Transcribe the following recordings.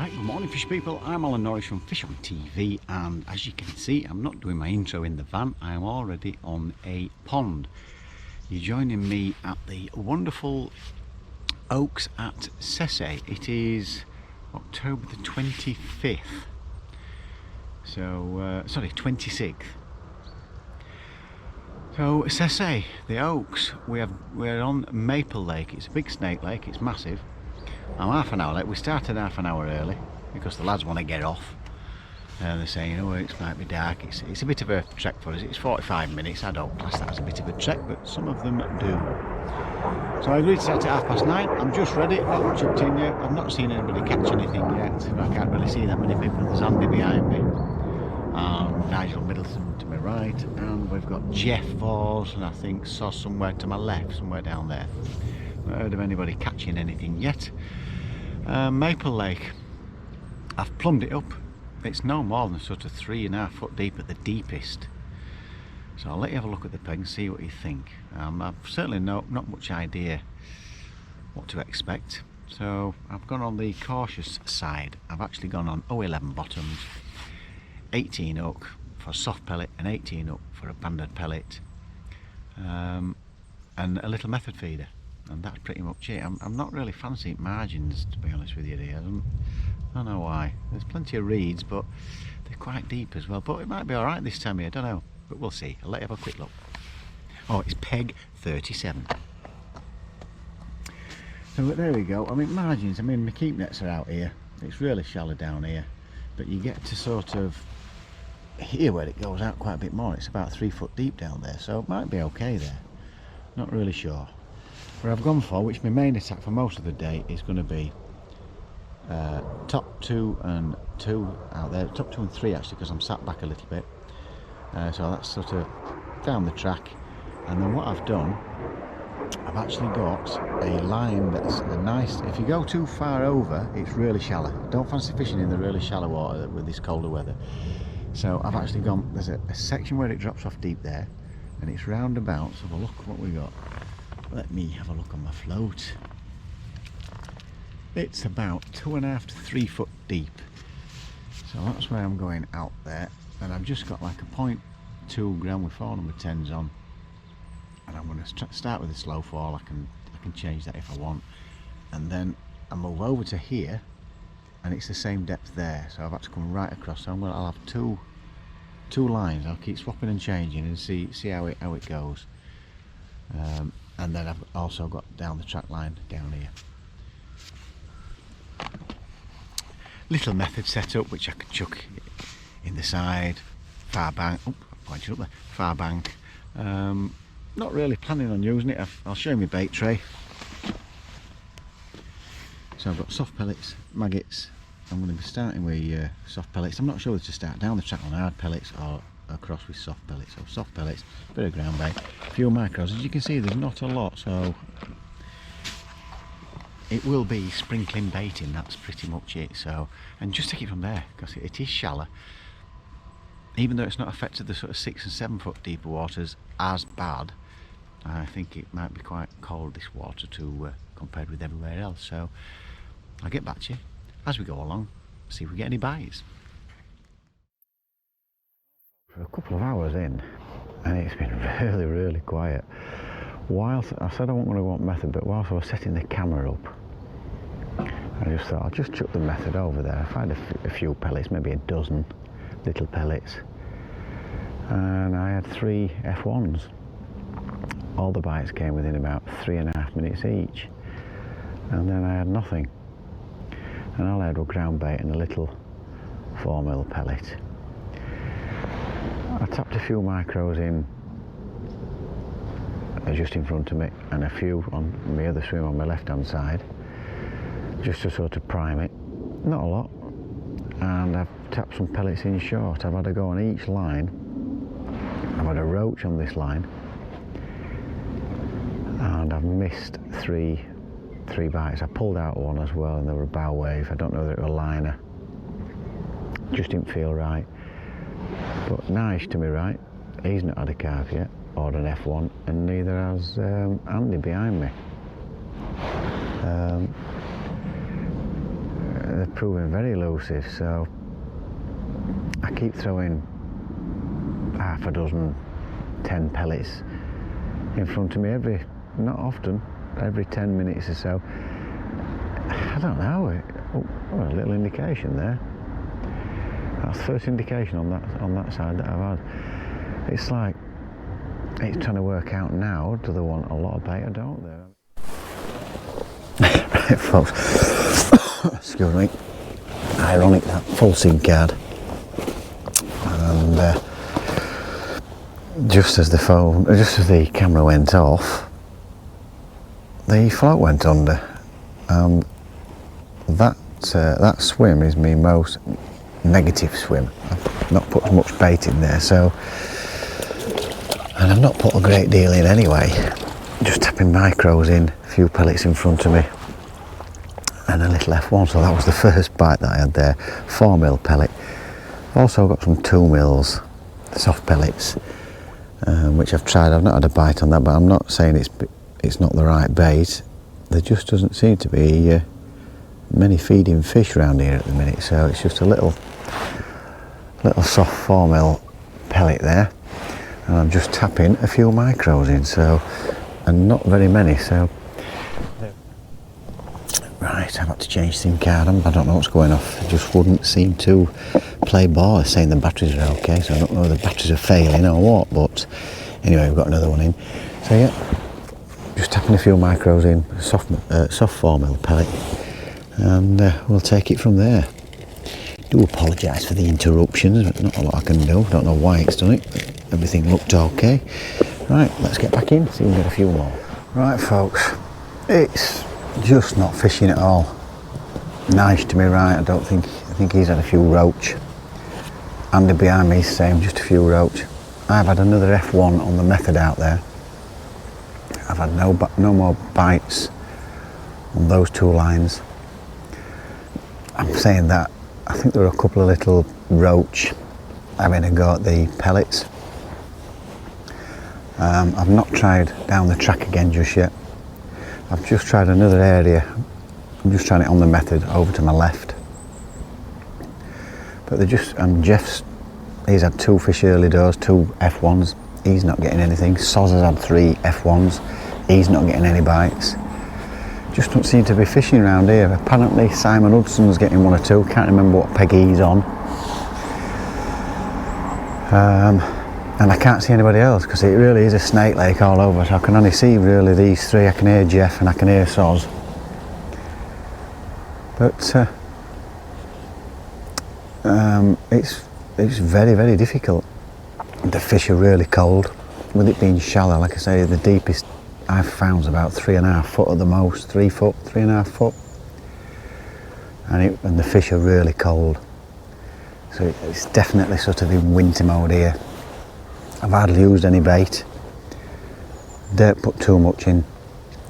Right, good morning fish people, I'm Alan Nosh from FishOn TV, and as you can see I'm not doing my intro in the van, I am already on a pond. You're joining me at the wonderful Oaks at Sesse. It is October the 25th, so sorry, 26th. So Sesse, the Oaks, we're on Maple Lake. It's a big snake lake, it's massive. I'm half an hour late. We started half an hour early because the lads want to get off. They're saying, oh, it might be dark. It's a bit of a trek for us. It's 45 minutes. I don't class that as a bit of a trek, but some of them do. So I agreed to start at 9:30. I'm just ready. Not chucked in yet. I've not seen anybody catch anything yet. I can't really see that many people. There's Andy behind me, and Nigel Middleton to my right, and we've got Jeff Vors, and I think saw somewhere to my left, somewhere down there. Not heard of anybody catching anything yet. Maple Lake, I've plumbed it up. It's no more than sort of 3.5 foot deep at the deepest. So I'll let you have a look at the peg and see what you think. I've certainly not much idea what to expect. So I've gone on the cautious side. I've actually gone on 0.11 bottoms, 18 hook for soft pellet and 18 hook for a banded pellet, and a little method feeder. And that's pretty much it. I'm not really fancying margins, to be honest with you here. I don't know why. There's plenty of reeds, but they're quite deep as well. But it might be alright this time of year, I don't know. But we'll see. I'll let you have a quick look. Oh, it's peg 37. So there we go. I mean, margins, my keep nets are out here. It's really shallow down here. But you get to sort of here where it goes out quite a bit more. It's about 3 foot deep down there. So it might be okay there. Not really sure. Where I've gone for, which my main attack for most of the day is going to be top 2 and 2 out there, top 2 and 3 actually, because I'm sat back a little bit, so that's sort of down the track. And then what I've done, I've actually got a line that's a nice, if you go too far over it's really shallow. Don't fancy fishing in the really shallow water with this colder weather. So I've actually gone, there's a section where it drops off deep there, and it's roundabout. So have a look what we got. Let me have a look on my float. It's about 2.5 to 3 foot deep. So that's where I'm going out there. And I've just got like a 0.2 gram with 4 number 10s on. And I'm going to start with a slow fall. I can change that if I want. And then I move over to here, and it's the same depth there. So I've had to come right across. So I'll have two lines. I'll keep swapping and changing and see how it goes. And then I've also got down the track line down here. Little method setup which I can chuck in the side, far bank. Oh, I pointed up there. Far bank. Not really planning on using it. I'll show you my bait tray. So I've got soft pellets, maggots. I'm going to be starting with soft pellets. I'm not sure whether to start down the track on hard pellets or across with soft pellets. So soft pellets, bit of ground bait, a few micros. As you can see, there's not a lot, so it will be sprinkling baiting. That's pretty much it. So, and just take it from there, because it is shallow. Even though it's not affected the sort of 6 and 7 foot deeper waters as bad, I think it might be quite cold, this water, compared with everywhere else. So I'll get back to you as we go along, see if we get any bites. For a couple of hours in, and it's been really quiet. Whilst I said I wasn't going to want method, but whilst I was setting the camera up, I just thought I'll just chuck the method over there. I find a few pellets, maybe a dozen little pellets, and I had 3 F1s. All the bites came within about 3.5 minutes each, and then I had nothing. And all I had were ground bait and a little 4mm pellet. I tapped a few micros in just in front of me, and a few on my other swim on my left hand side, just to sort of prime it. Not a lot. And I've tapped some pellets in short. I've had a go on each line. I've had a roach on this line, and I've missed three bites. I pulled out one as well, and they were a bow wave. I don't know whether it was a liner. Just didn't feel right. But Nosh to me right, he's not had a carp yet, or an F1, and neither has Andy behind me. proving very elusive, so I keep throwing half a dozen, 10 pellets in front of me not often, every 10 minutes or so. I don't know, a little indication there. That's the first indication on that side that I've had. It's like, it's trying to work out now, do they want a lot of bait or don't they? Right folks, excuse me, ironic that full SIM card. And just as the camera went off, the float went under, and that swim is my most negative swim. I've not put much bait in there, and I've not put a great deal in anyway. Just tapping micros in, a few pellets in front of me, and a little F1. So that was the first bite that I had there. 4mm pellet. I've also got some 2mm soft pellets, which I've tried. I've not had a bite on that, but I'm not saying it's not the right bait. There just doesn't seem to be many feeding fish around here at the minute, so it's just a little soft 4mm pellet there, and I'm just tapping a few micros in, so, and not very many, so right, I've had to change SIM card. I don't know what's going off. It just wouldn't seem to play ball. It's saying the batteries are okay, so I don't know if the batteries are failing or what, but anyway, we've got another one in. So yeah, just tapping a few micros in, soft 4mm pellet, and we'll take it from there. Do apologise for the interruptions, but not a lot I can do. Don't know why it's done it. Everything looked okay. Right, let's get back in, see if we can get a few more. Right folks, it's just not fishing at all. Nice to me, right? I think he's had a few roach. Andy behind me is same, just a few roach. I've had another F1 on the method out there. I've had no more bites on those two lines. I'm saying that I think there were a couple of little roach having a go at the pellets. I've not tried down the track again just yet. I've just tried another area. I'm just trying it on the method over to my left. But they're just, and he's had 2 fish early doors, 2 F1s. He's not getting anything. Soz has had 3 F1s. He's not getting any bites. Just don't seem to be fishing around here. Apparently Simon Hudson's getting 1 or 2. Can't remember what peg he's on. And I can't see anybody else because it really is a snake lake all over. So I can only see really these 3. I can hear Jeff and I can hear Soz. But it's very, very difficult. The fish are really cold. With it being shallow, like I say, the deepest I've found is about 3.5 foot at the most, 3 foot, 3.5 foot. And the fish are really cold. So it's definitely sort of in winter mode here. I've hardly used any bait. Don't put too much in.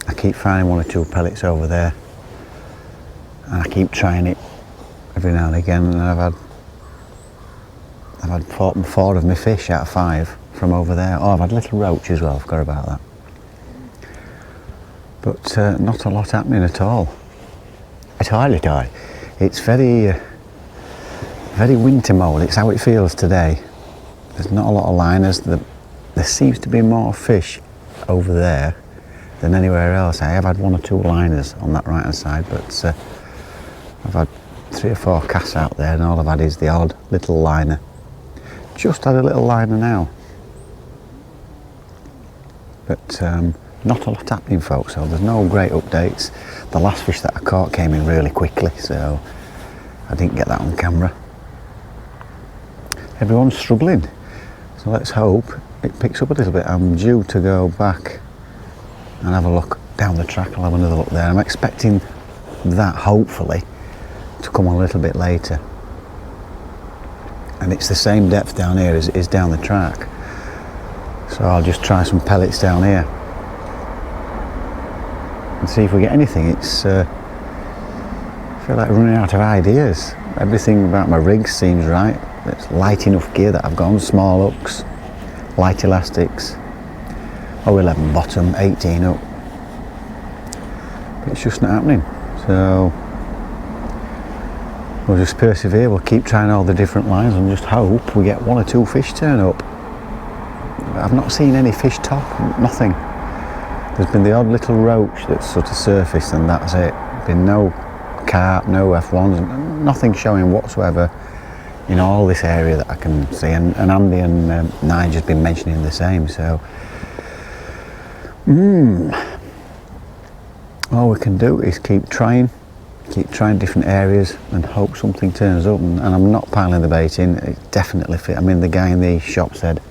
I keep finding 1 or 2 pellets over there. And I keep trying it every now and again, and I've had 4 of my fish out of 5 from over there. Oh, I've had little roach as well, I forgot about that. But not a lot happening at all. At all. It's very winter mode. It's how it feels today. There's not a lot of liners. There seems to be more fish over there than anywhere else. I have had 1 or 2 liners on that right hand side, but I've had 3 or 4 casts out there, and all I've had is the odd little liner. Just had a little liner now. But not a lot happening, folks, so there's no great updates. The last fish that I caught came in really quickly, so I didn't get that on camera. Everyone's struggling, so let's hope it picks up a little bit. I'm due to go back and have a look down the track. I'll have another look there. I'm expecting that, hopefully, to come on a little bit later. And it's the same depth down here as it is down the track. So I'll just try some pellets down here and see if we get anything. It's I feel like running out of ideas. Everything about my rig seems right. It's light enough gear that I've got on, small hooks, light elastics, 11 bottom, 18 up. But it's just not happening. So we'll just persevere. We'll keep trying all the different lines and just hope we get 1 or 2 fish turn up. I've not seen any fish top, nothing. There's been the odd little roach that's sort of surfaced, and that's it. Been no carp, no F1s, nothing showing whatsoever in all this area that I can see. And Andy and Nigel's been mentioning the same. So, all we can do is keep trying different areas and hope something turns up. And I'm not piling the bait in. It definitely fit. I mean, the guy in the shop said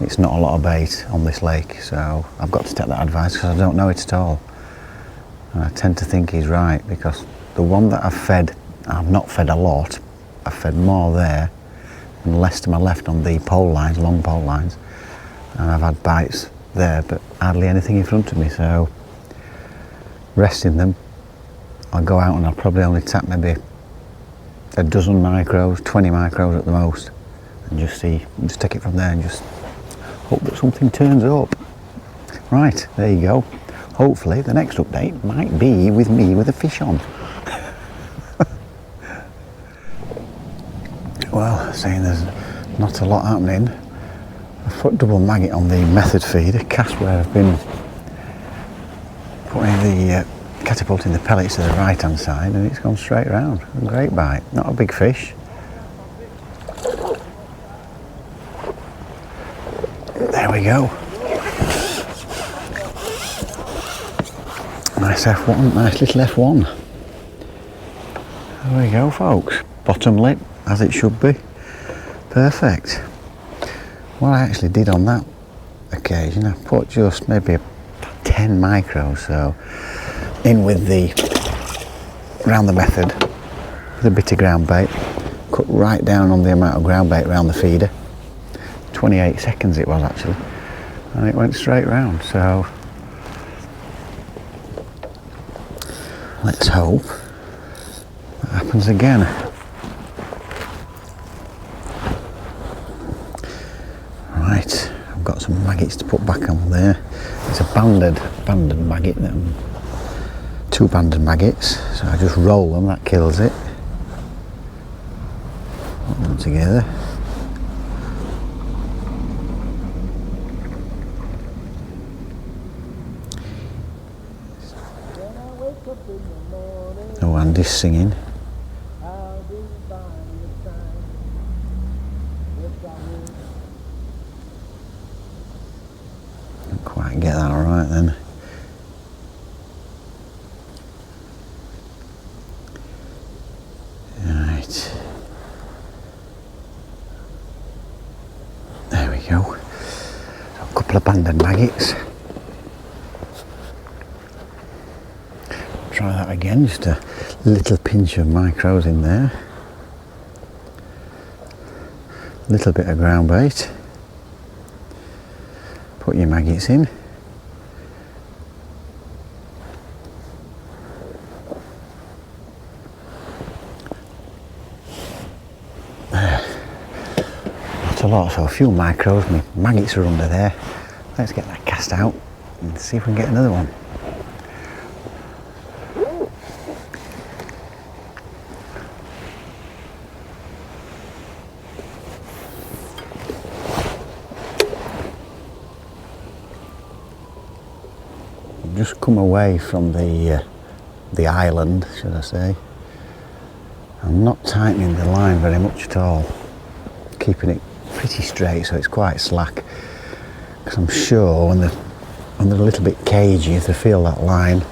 it's not a lot of bait on this lake, so I've got to take that advice because I don't know it at all. And I tend to think he's right, because the one that I've not fed a lot. I've fed more there and less to my left on the pole lines, long pole lines, and I've had bites there, but hardly anything in front of me. So resting them, I'll go out and I'll probably only tap maybe a dozen micros, 20 micros at the most, and just take it from there and just hope that something turns up. Right, there you go. Hopefully the next update might be with me with a fish on. Well, seeing there's not a lot happening, I've put double maggot on the method feeder, cast where I've been putting the catapulting the pellets to the right hand side, and it's gone straight round. A great bite, not a big fish. There we go. Nice F1, nice little F1. There we go, folks. Bottom lip, as it should be. Perfect. What I actually did on that occasion, I put just maybe 10 micros, so in with round the method, with a bit of ground bait, cut right down on the amount of ground bait around the feeder. 28 seconds it was actually, and it went straight round. So let's hope that happens again. Right, I've got some maggots to put back on there. It's a banded maggot, 2 banded maggots, so I just roll them, that kills it. Put them together. Oh, Andy's singing. Didn't quite get that all right then. Right. There we go. So a couple of banded maggots. Try that again, just a little pinch of micros in there. A little bit of ground bait. Put your maggots in. There. Not a lot, so a few micros. My maggots are under there. Let's get that cast out and see if we can get another one. Just come away from the island, should I say. I'm not tightening the line very much at all, keeping it pretty straight so it's quite slack, because I'm sure when they're a little bit cagey, if they feel that line,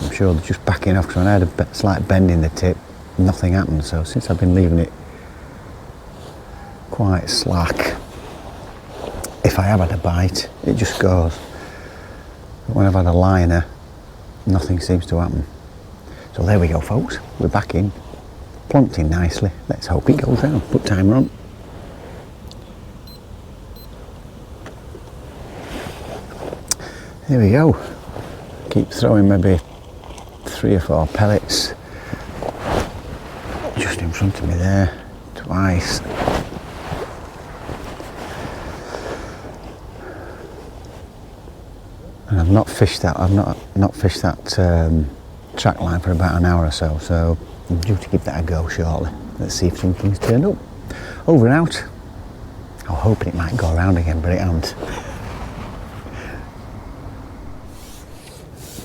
I'm sure they're just backing off, because when I had a slight bend in the tip, nothing happened. So since I've been leaving it quite slack, if I have had a bite, it just goes. When I've had a liner, nothing seems to happen. So there we go, folks. We're back in, plonked in nicely. Let's hope it goes down. Put timer on. There we go. Keep throwing maybe 3 or 4 pellets just in front of me there. Twice. And I've not fished that. I've not fished that track line for about an hour or so. So I'm due to give that a go shortly. Let's see if something's turned up. Over and out. I was hoping it might go around again, but it hasn't.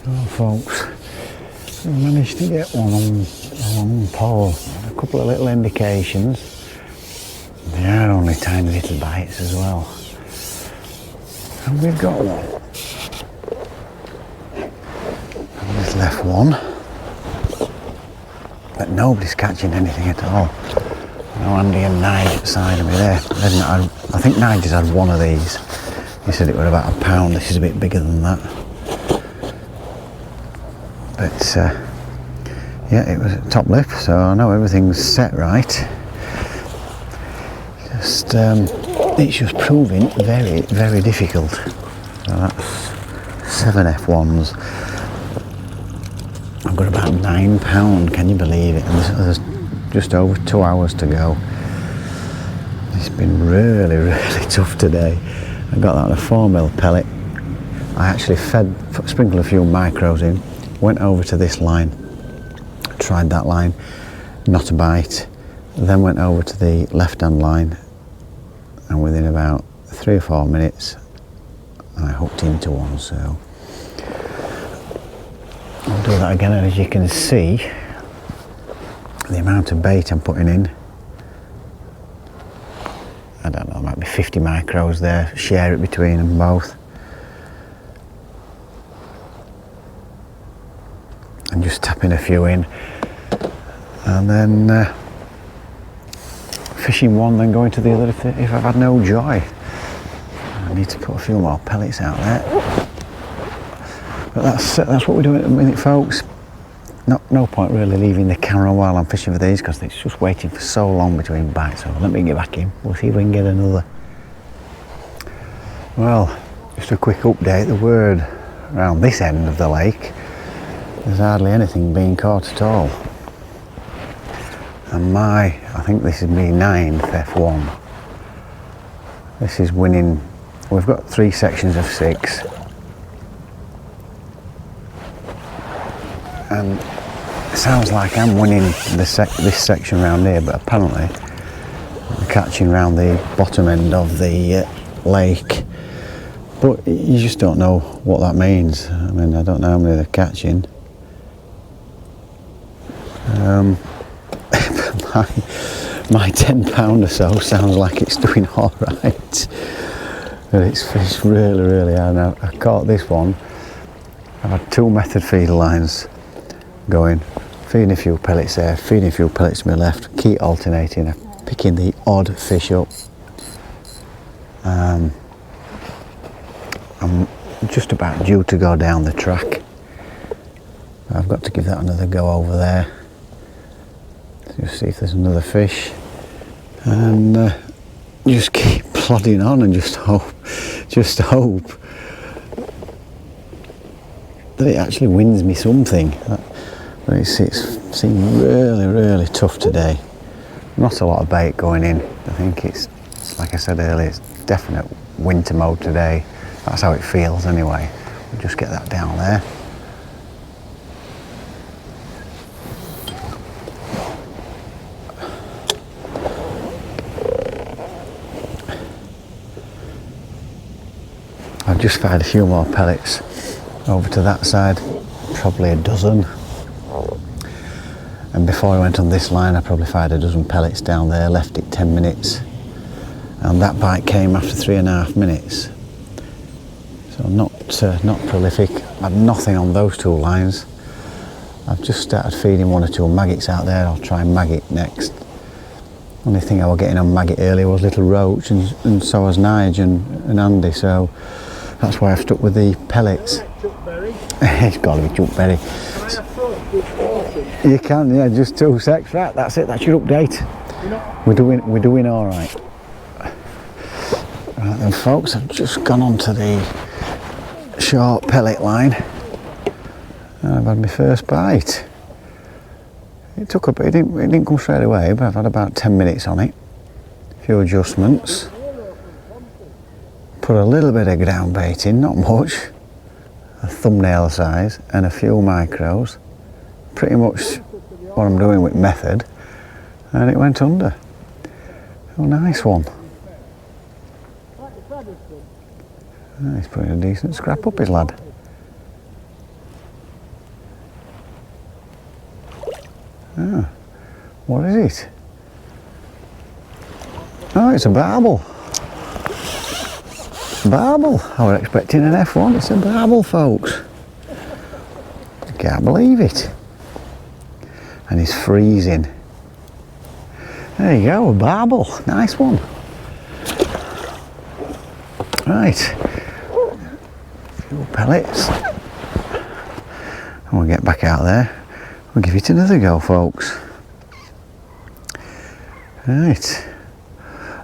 Oh folks, we managed to get one on a long pole. A couple of little indications. They are only tiny little bites as well. And we've got one. And there's left one. But nobody's catching anything at all. No Andy and Nige beside me there. I think Nigel's had one of these. He said it was about £1. This is a bit bigger than that. But yeah, it was at top lip, so I know everything's set right. Just it's just proving very, very difficult. So that's 7 F1s. I've got about £9, can you believe it? And there's just over 2 hours to go. It's been really, really tough today. I got that on a 4mm pellet. I actually sprinkled a few micros in, went over to this line, tried that line, not a bite, then went over to the left-hand line, and within about 3 or 4 minutes I hooked into one. So I'll do that again, and as you can see, the amount of bait I'm putting in, I don't know, might be 50 micros there, share it between them both. And just tapping a few in, and then fishing one, then going to the other if I've had no joy. I need to put a few more pellets out there. But that's what we're doing at the minute, folks. No point really leaving the camera while I'm fishing for these, because it's just waiting for so long between bites. So let me get back in. We'll see if we can get another. Well, just a quick update. The word around this end of the lake, there's hardly anything being caught at all. And I think this is me 9th F1. This is winning. We've got 3 sections of 6. And it sounds like I'm winning this section around here, but apparently I'm catching around the bottom end of the lake. But you just don't know what that means. I mean, I don't know how many they're catching. My £10 or so sounds like it's doing all right. But it's fished really, really hard. Now, I caught this one. I've had 2 method feeder lines going, feeding a few pellets there, feeding a few pellets to my left, keep alternating, picking the odd fish up. I'm just about due to go down the track. I've got to give that another go over there. Just see if there's another fish, and just keep plodding on and just hope that it actually wins me something. But it seemed really, really tough today. Not a lot of bait going in. I think it's, like I said earlier, it's definite winter mode today. That's how it feels anyway. We'll just get that down there. I've just fired a few more pellets over to that side, probably a dozen. And before I went on this line, I probably fired a dozen pellets down there, left it 10 minutes. And that bite came after 3.5 minutes. So not prolific. I had nothing on those 2 lines. I've just started feeding 1 or 2 maggots out there. I'll try maggot next. Only thing I was getting on maggot earlier was little roach, and so was Nige and Andy, so that's why I've stuck with the pellets. It's got to be chuckberry. You can, yeah, just 2 secs. Right, that's it, that's your update. We're doing all right. Right then, folks, I've just gone onto the short pellet line, and I've had my first bite. It took a bit, it didn't come straight away, but I've had about 10 minutes on it. A few adjustments. Put a little bit of ground bait in, not much. A thumbnail size and a few micros. Pretty much what I'm doing with method, and it went under. Oh, nice one. Oh, he's putting a decent scrap up, his lad. Oh, what is it? Oh, it's a barbel. Barbel. I was expecting an F1. It's a barbel, folks. I can't believe it. And he's freezing. There you go, a barbel. Nice one. Right. A few pellets. And we'll get back out there. We'll give it another go, folks. Right.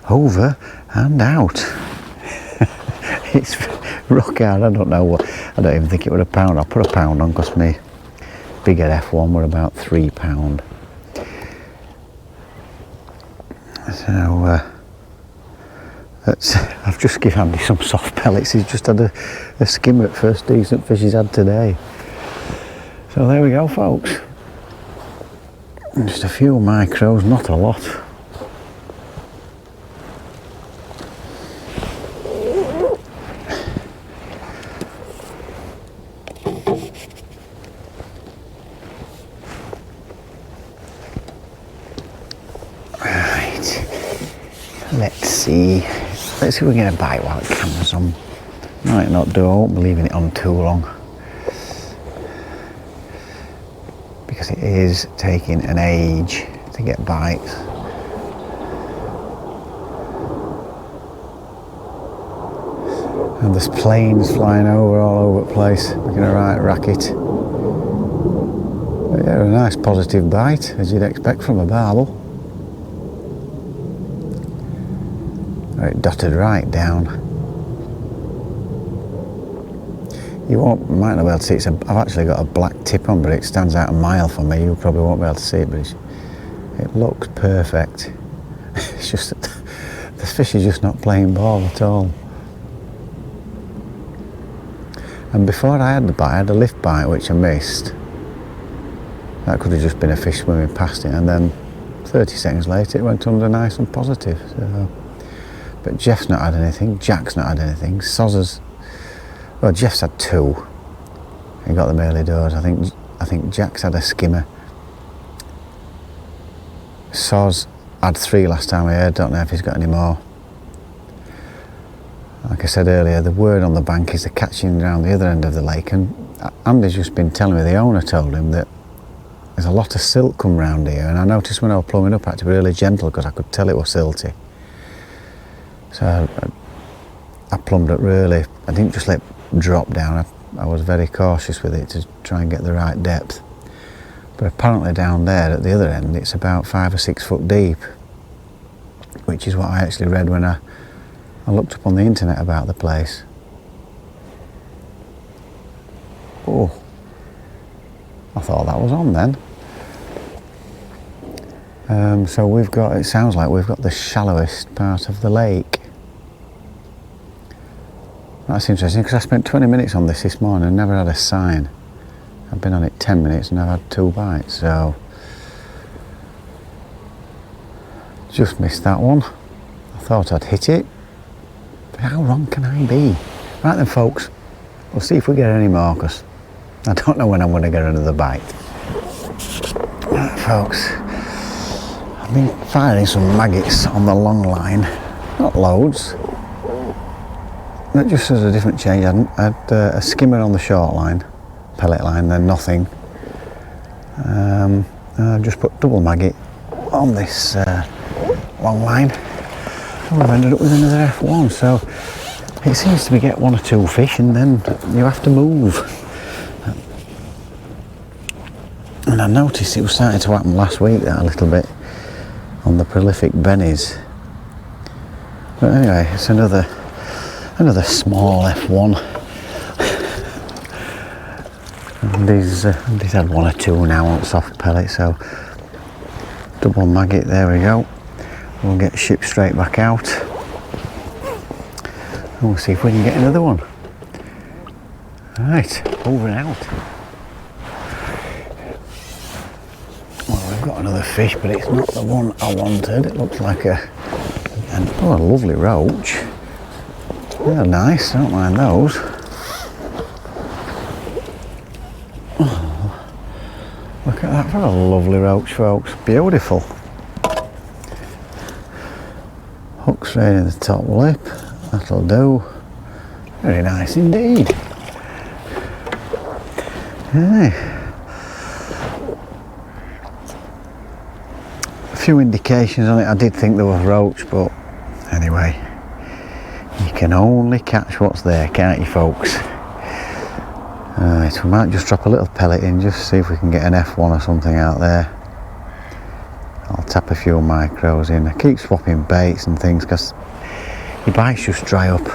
Over and out. It's rock hard. I don't know what. I don't even think it was a pound. I'll put a pound on because my bigger F1 were about £3. So I've just given Andy some soft pellets. He's just had a skimmer at first decent fish he's had today. So there we go, folks. Just a few micros, not a lot. Let's see if we get a bite while the camera's on. Might not do, I won't be leaving it on too long. Because it is taking an age to get bites. And there's planes flying over all over the place, making a right racket. But yeah, a nice positive bite, as you'd expect from a barbel. It dotted right down. Might not be able to see it. I've actually got a black tip on, but it stands out a mile from me. You probably won't be able to see it, but it looks perfect. It's just that the fish is just not playing ball at all. And before I had the bite, I had a lift bite which I missed. That could have just been a fish swimming past it, and then 30 seconds later it went under nice and positive. So. But Jeff's not had anything, Jack's not had anything, well, Jeff's had 2. He got them early doors. I think Jack's had a skimmer. Soz had 3 last time I heard, don't know if he's got any more. Like I said earlier, the word on the bank is they're catching around the other end of the lake, and Andy's just been telling me, the owner told him that there's a lot of silt come round here, and I noticed when I was plumbing up I had to be really gentle because I could tell it was silty. So I plumbed it really, I didn't just let it drop down, I was very cautious with it to try and get the right depth. But apparently down there at the other end it's about 5 or 6 foot deep, which is what I actually read when I looked up on the internet about the place. Oh, I thought that was on then. So we've got, it sounds like we've got the shallowest part of the lake. That's interesting because I spent 20 minutes on this morning and never had a sign. I've been on it 10 minutes and I've had 2 bites, so just missed that one. I thought I'd hit it, but how wrong can I be? Right then, folks, we'll see if we get any more because I don't know when I'm going to get another bite. Right, folks, I've been finding some maggots on the long line, not loads. But just as a different change, I had a skimmer on the short line, pellet line, then nothing. I've just put double maggot on this long line, and we've ended up with another F1. So it seems to be get 1 or 2 fish, and then you have to move. And I noticed it was starting to happen last week, that a little bit on the prolific bennies. But anyway, it's another small F1. And he's had 1 or 2 now on soft pellet, so double maggot, there we go. We'll get shipped straight back out and we'll see if we can get another one. Right, over and out. Well, I've got another fish, but it's not the one I wanted. It looks like a lovely roach. They're nice, don't mind those. Oh, look at that for a lovely roach, folks. Beautiful. Hook straight in the top lip. That'll do. Very nice indeed. Hey. A few indications on it. I did think there was roach, but anyway, you can only catch what's there, can't you, folks? Right, we might just drop a little pellet in, just see if we can get an F1 or something out there. I'll tap a few micros in. I keep swapping baits and things because your bites just dry up.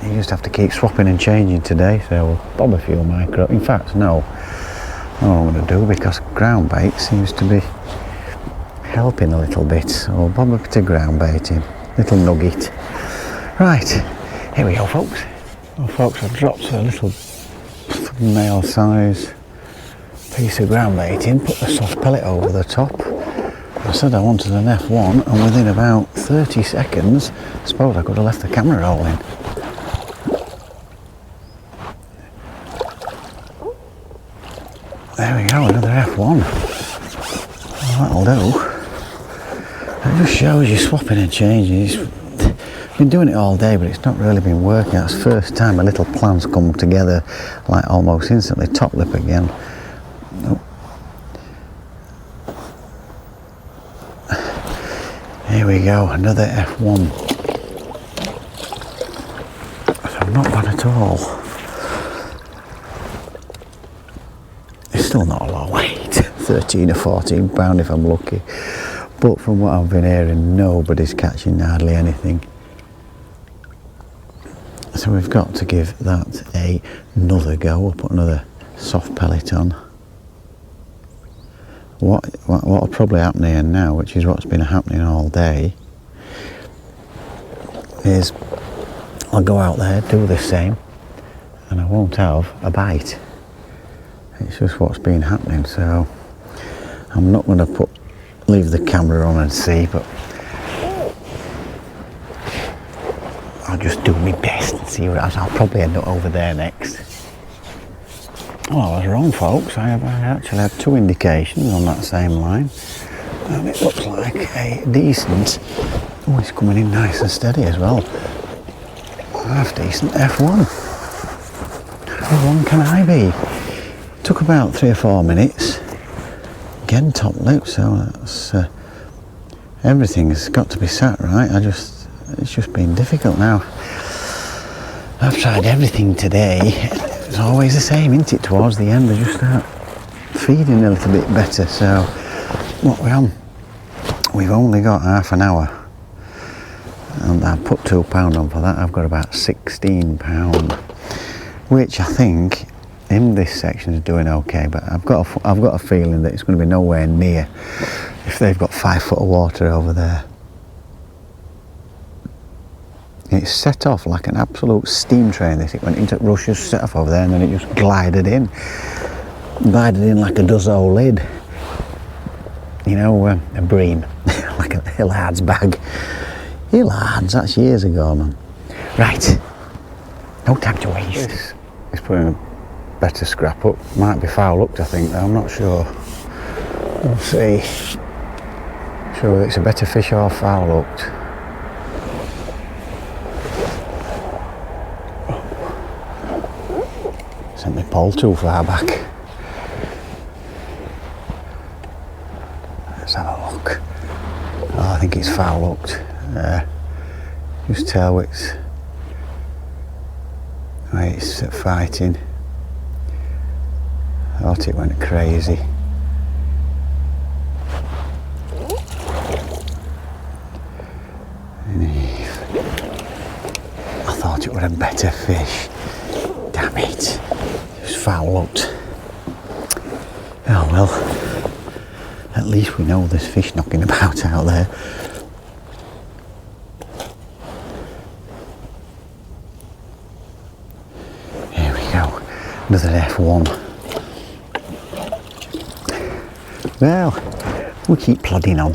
You just have to keep swapping and changing today, so we'll bob a few micro. In fact, no. What I'm going to do, because ground bait seems to be helping a little bit, so we'll bob a bit of ground bait in. Little nugget. Right, here we go, folks. Well, folks, I've dropped a little nail size piece of ground bait in, put the soft pellet over the top. I said I wanted an F1, and within about 30 seconds, I suppose I could have left the camera rolling. There we go, another F1. Well, that'll do. It just shows you swapping and changing. Been doing it all day, but it's not really been working. That's the first time a little plan's come together, like almost instantly. Top lip again. Oh. Here we go, another F1. So not bad at all. It's still not a low weight, 13 or 14 pound if I'm lucky. But from what I've been hearing, nobody's catching hardly anything. So we've got to give that another go. We'll put another soft pellet on. What'll probably happen here now, which is what's been happening all day, is I'll go out there, do the same, and I won't have a bite. It's just what's been happening, so I'm not going to leave the camera on and see, but I'll just do my best and see what else. I'll probably end up over there next. Oh, I was wrong, folks. I actually had two indications on that same line, and it looks like a decent. Oh, it's coming in nice and steady as well. Half decent F1. How long can I be? Took about 3 or 4 minutes. Again, top lip, so that's everything's got to be sat right. It's just been difficult now. I've tried everything today. It's always the same, isn't it? Towards the end, they just start feeding a little bit better. So, what we're on, we've only got half an hour, and I put £2 on for that. I've got about £16, which I think in this section is doing okay. But I've got a feeling that it's going to be nowhere near if they've got 5 foot of water over there. It set off like an absolute steam train. This, it went into rushes, set off over there, and then it just glided in like a dozo lid. You know, a bream, like a Hillard's bag. Hillard's, that's years ago, man. Right, no time to waste. It's putting a better scrap up. Might be foul hooked, I think, though. I'm not sure. We'll see. Sure whether it's a better fish or foul hooked. Sent my pole too far back. Let's have a look. Oh, I think it's foul hooked. Just tell it's fighting. I thought it went crazy. I thought it was a better fish. Damn it. Just foul hooked. Oh well. At least we know there's fish knocking about out there. Here we go. Another F1. Well, we keep plodding on.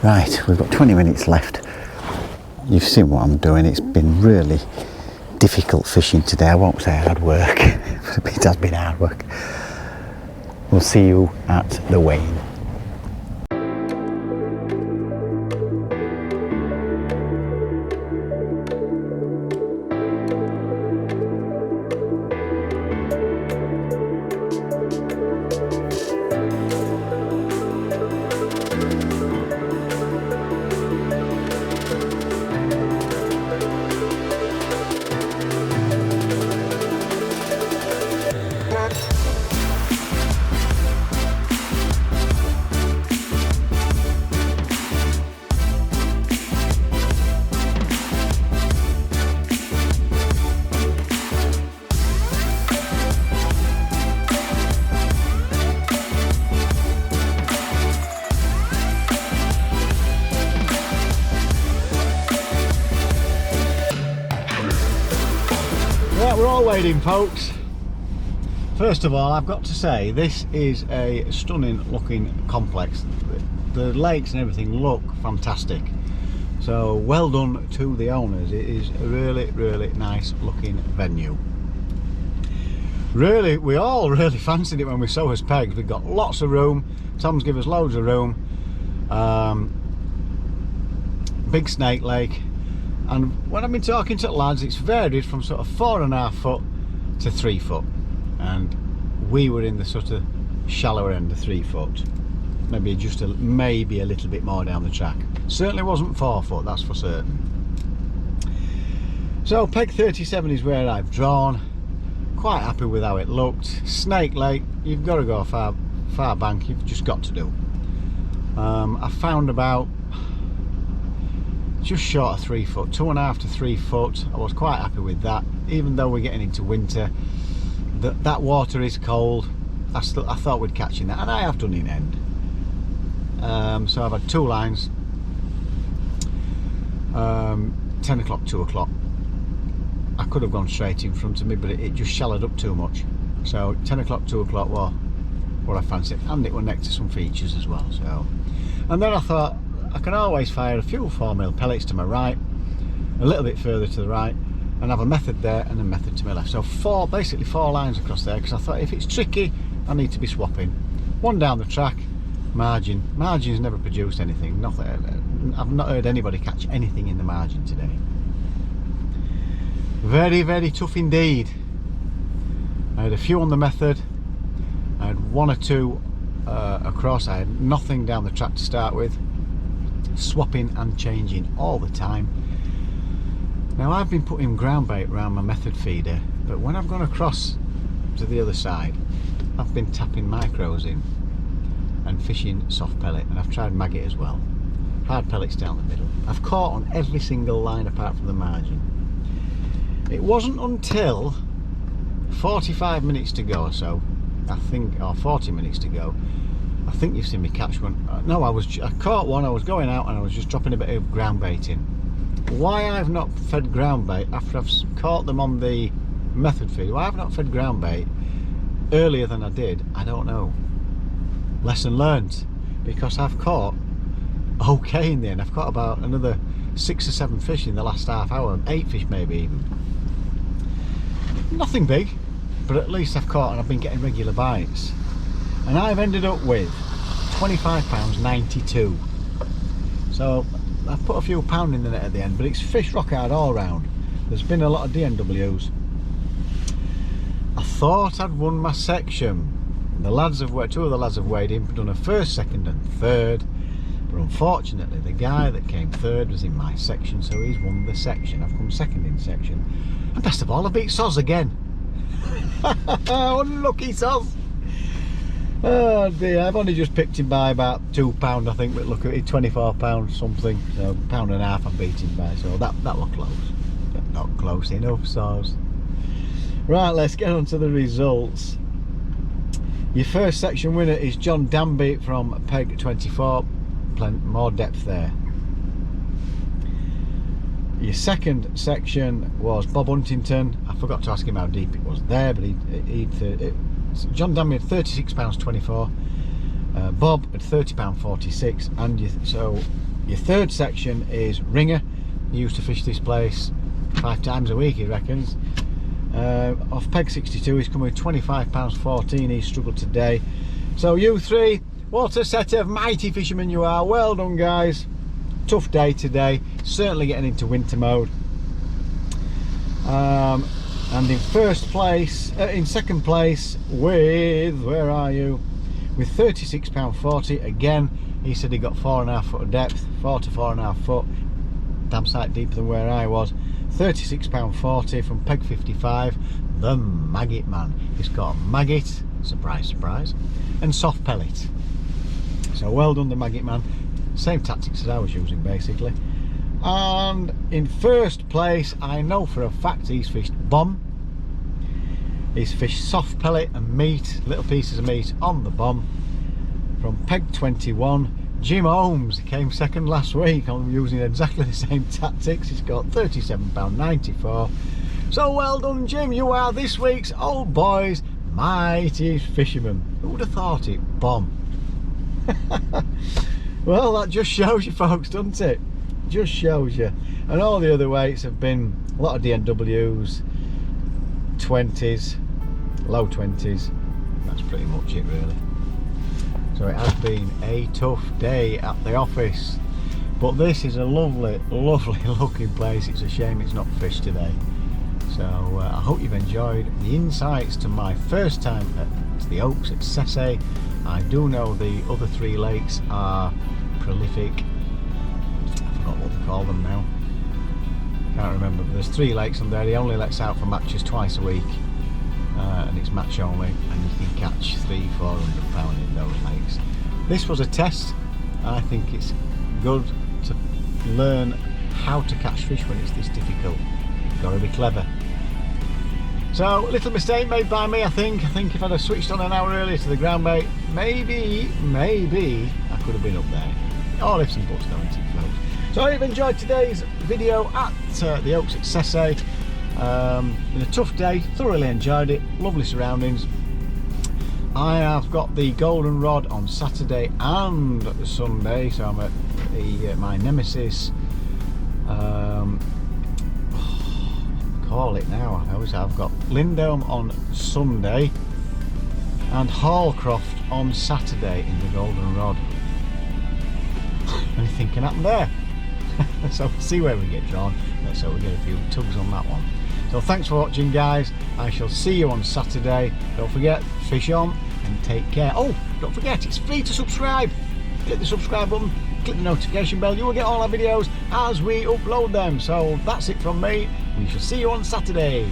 Right, we've got 20 minutes left. You've seen what I'm doing. It's been really difficult fishing today. I won't say hard work, but it has been hard work. We'll see you at the weigh-in. Right, we're all waiting, folks. First of all, I've got to say this is a stunning looking complex. The lakes and everything look fantastic, so well done to the owners. It is a really nice looking venue. Really, we all really fancied it when we saw us pegs. We've got lots of room. Tom's give us loads of room. Big snake lake. And when I've been talking to the lads, it's varied from sort of 4.5 foot to 3 foot, and we were in the sort of shallower end of 3 foot, maybe just maybe a little bit more down the track. Certainly wasn't 4 foot, that's for certain. So peg 37 is where I've drawn. Quite happy with how it looked. Snake lake, you've got to go far bank, you've just got to do. I found about just short of 3 foot, 2.5 to 3 foot. I was quite happy with that, even though we're getting into winter. That water is cold. I thought we'd catch in that, and I have done in end. So I've had 2 lines, 10 o'clock, 2 o'clock. I could have gone straight in front of me, but it just shallowed up too much. So 10 o'clock, 2 o'clock were what I fancied, and it were next to some features as well. So, and then I thought, I can always fire a few 4mm pellets to my right, a little bit further to the right, and have a method there and a method to my left. So basically four lines across there, because I thought if it's tricky, I need to be swapping. One down the track, margin. Margin's never produced anything. Nothing. I've not heard anybody catch anything in the margin today. Very tough indeed. I had a few on the method. I had 1 or 2 across. I had nothing down the track to start with. Swapping and changing all the time. Now I've been putting ground bait around my method feeder, but when I've gone across to the other side, I've been tapping micros in and fishing soft pellet, and I've tried maggot as well. Hard pellets down the middle. I've caught on every single line apart from the margin. It wasn't until 45 minutes to go or so, I think, or 40 minutes to go, I think you've seen me catch one. No, I caught one. I was going out and I was just dropping a bit of ground bait in. Why I've not fed ground bait after I've caught them on the method feed, why I've not fed ground bait earlier than I did, I don't know. Lesson learned, because I've caught okay in the end. I've caught about another 6 or 7 fish in the last half hour, 8 fish maybe even. Nothing big, but at least I've caught and I've been getting regular bites. And I've ended up with £25.92. So I've put a few pound in the net at the end, but it's fish rock hard all round. There's been a lot of DNWs. I thought I'd won my section. The lads have 2 of the lads have weighed in, done a first, second and third, but unfortunately the guy that came third was in my section, so he's won the section. I've come second in section, and best of all, I beat Soz again. Unlucky Soz. Oh dear, I've only just picked him by about £2, I think, but look at it, £24 something, so £1.50 I'm beating by, so that was close, but not close enough, Soz. Right, let's get on to the results. Your first section winner is John Danby from Peg 24, plenty more depth there. Your second section was Bob Huntington. I forgot to ask him how deep it was there, but John Danby had £36.24. bob at £30.46, and so your third section is ringer. He used to fish this place 5 times a week, he reckons. Off peg 62, he's coming with £25.14. He struggled today. So you three, what a set of mighty fishermen you are. Well done, guys. Tough day today, certainly getting into winter mode. And in second place with, where are you, with £36.40. again, he said he got 4.5 foot of depth, 4 to 4.5 foot, damn sight deeper than where I was. £36.40 from peg 55, the maggot man. He's got maggot, surprise surprise, and soft pellet. So well done, the maggot man. Same tactics as I was using basically. And in first place, I know for a fact he's fished bomb. He's fished soft pellet and meat, little pieces of meat on the bomb. From peg 21, Jim Holmes came second last week. I'm using exactly the same tactics. He's got £37.94. So well done, Jim. You are this week's old boys mighty fisherman. Who would have thought it? Bomb. Well, that just shows you, folks, doesn't it? Just shows you. And all the other weights have been a lot of DNWs, 20s, low 20s. That's pretty much it, really. So it has been a tough day at the office, but this is a lovely, lovely looking place. It's a shame it's not fished today. So I hope you've enjoyed the insights to my first time at the Oaks at Sesse. I do know the other 3 lakes are prolific. I forgot what they call them now. Can't remember, but there's 3 lakes on there. He only lets out for matches twice a week, and it's match only, and you can catch 300-400 pound in those lakes. This was a test. I think it's good to learn how to catch fish when it's this difficult. You've got to be clever. So, little mistake made by me, I think. If I'd have switched on an hour earlier to the ground bait, maybe I could have been up there. All ifs and buts, don't it, folks? So I hope you've enjoyed today's video at the Oaks at Sesse. Been a tough day, thoroughly enjoyed it, lovely surroundings. I have got the golden rod on Saturday and Sunday, so I'm at my nemesis. Call it now. I've got Lindholm on Sunday and Hallcroft on Saturday in the golden rod. Anything can happen there. So we'll see where we get drawn. Let's hope we get a few tugs on that one. So thanks for watching, guys. I shall see you on Saturday. Don't forget, fish on and take care. Oh, don't forget, it's free to subscribe. Click the subscribe button, click the notification bell. You will get all our videos as we upload them. So that's it from me. We shall see you on Saturday.